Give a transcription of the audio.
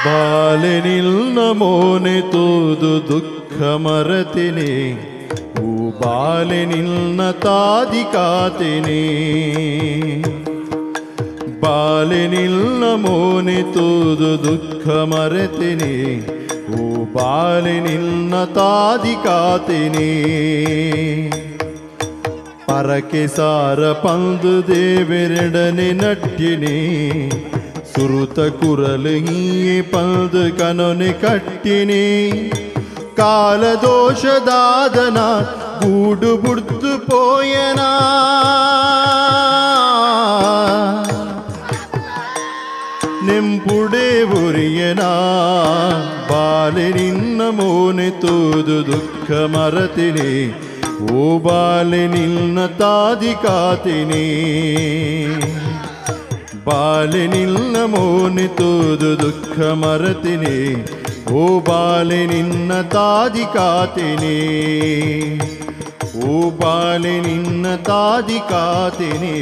ಬಾಲೆನಿಲ್ ನಮೋನೆ ತೂದು ದುಃಖ ಮರತಿನಿ ಓ ಬಾಲೆನಿಲ್ನ ತಾದಿ ಕಾತಿನಿ ಬಾಲೆನಿಲ್ ನಮೋನೆ ತೂದು ದುಃಖ ಮರತಿನಿ ಓ ಬಾಲೆನಿಲ್ನ ತಾದಿ ಕಾತಿನಿ ಪರಕೆ ಸಾರ ಪಂದು ದೇವೆರಡನೆ ನಟ್ಟಿನಿ ಸುರುತ ಕುರಲು ಹೀಯೆ ಪಂದು ಕನೊನೆ ಕಟ್ಟಿನಿ ಕಾಲದೋಷದಾದನ ಗೂಡು ಬುಡ್ದು ಪೋಯನ ನೆಂಪುಡೆ ಉರಿಯನ ಬಾಲೆನಿನ್ನ ಮೋನೆ ತೂದು ದುಃಖ ಮರತಿನಿ ಓ ಬಾಲೆನಿಲ್ನ ತಾದಿ ಕಾತಿನಿ ಬಾಲೆನಿಲ್ನ ಮೋನೆ ತೂದು ದುಃಖ ಮರತಿನಿ ಓ ಬಾಲೆನಿನ್ನ ತಾದಿ ಕಾತಿನಿ ಓ ಬಾಲೆನಿನ್ನ ತಾದಿ ಕಾತಿನಿ